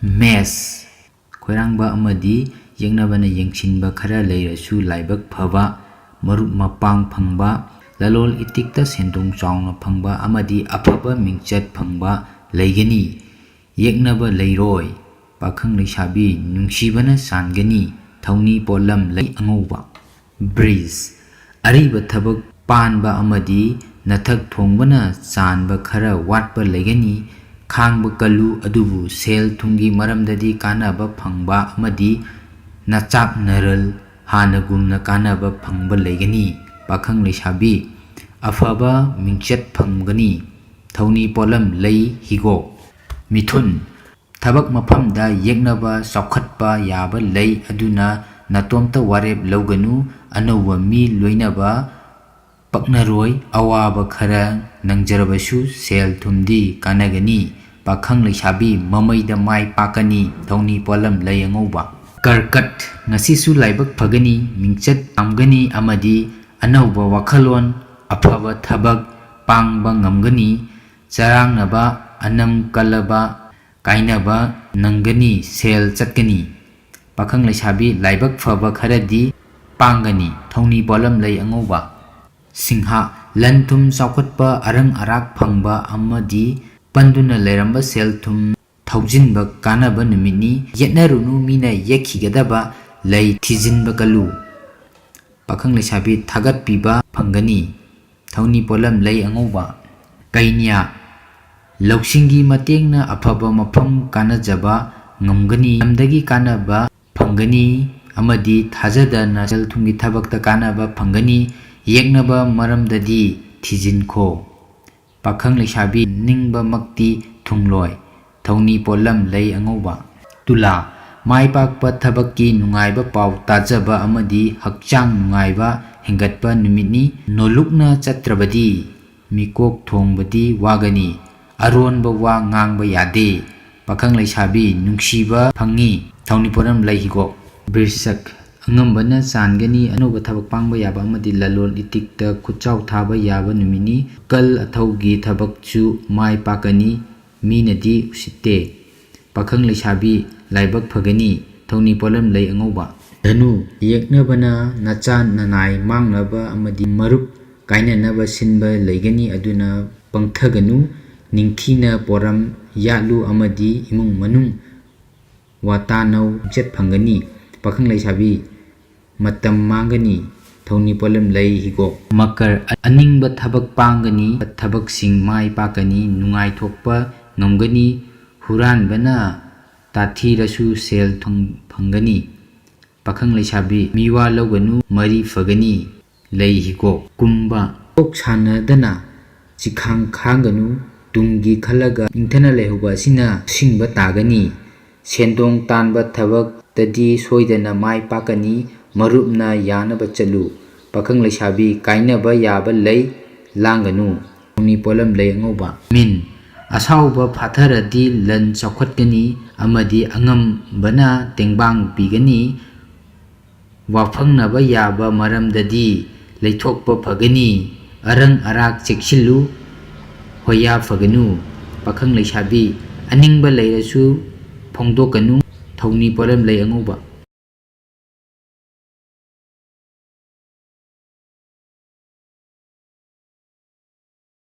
Mess khoirangba amadi yengnabana yengsinba khara leirasu laibak phaba marup mapang phangba lalol itikta sendong chaungna phangba amadi aphaba mingchat phangba leigani yeknaba leiroi pakhang leisabi nungsibana sangani thauni polam lei angouba breeze ariba thabak panba amadi nathak thongbana chanba khara watpa leigani khangba kalu adubu sel thungi maramdadi kanaba phangba amadi nachap naral hanagumna kanaba phangba leigani pakhang leisabi afaba mingchat phangani thauni polam lei higo mithun thabak maphamda yeknaba saukhatpa yaba lei aduna natomta warep loganu anowa mi loinaba paknaroi awaba khara nangjarabasu sel thumdi kanagani pakhang leisabi mamaida mai pakani thauni polam lei angouba karkat ngasisu laibak phagani mingchat amgani amadi anauba wakhalon afaba thabak pangba ngamgani charangnaba anam kalaba kainaba nangani sel chatgani pakhang leisabi laibak phaba kharadi pangani thauni polam lei angouba singha lanthum saukhatpa arang arak phangba amadi panduna leiramba sel thum thaujinba kanaba numini yetnarunu mina yekhigadaba lei thijinba kalu pakhang leisabi thagat piba phangani thauni polam lei angouba kainya lausingi matengna afaba mafam kanajaba ngamgani amdagi kanaba phangani amadi thajadana sel thumgi thabakta kanaba phangani yeknaba maramdadi thijinko pakhang leisabi ningba makti thungloi thauni polam lei angouba tula mai pakpa thabakki nungaiba pau tajaba amadi hakchang nungaiba hengatpa numitni nolukna chatrabadi mikok thongbadi wagani aronba wa ngangba yade pakhang leisabi nungsiba phangi thauni polam lei higo birsak angambana changani anoba thabak pangba yaba amadi lalol itikta khuchau thaba yaba numini kal athaugi thabakchu mai pakani minadi usitte pakhang leisabi laibak phagani thauni polam lei angouba dhanu yeknabana nachan nanai mangnaba amadi marup kainanaba sinba leigani aduna pangthaganu ningthina poram yalu amadi imung manung watanau jet phangani pakhang leisabi matam mangani thauni polam lei higo makar aningba thabak pangani thabak sing mai pakani nungai thokpa ngamgani huranbana tathirasu sel thung phangani pakhang leisabi miwa loganu mari fagani lei higo kumba ok sanadana chikhang khanganu tunggi khalaga ingthana lehuba sina singba tagani sendong tanba thabak tadi soidana mai pakani marupna yanaba chalu pakhang leisabi kainaba yaba lei langanu thauni polam lei angouba min asauba phatharadi lan chaukhatgani amadi angam bana tengbang pigani wafhangnaba yaba maramdadi leithokpa phagani arang arak cheksillu hoya phaganu pakhang leisabi aningba leirasu phongdokanu thauni polam lei angouba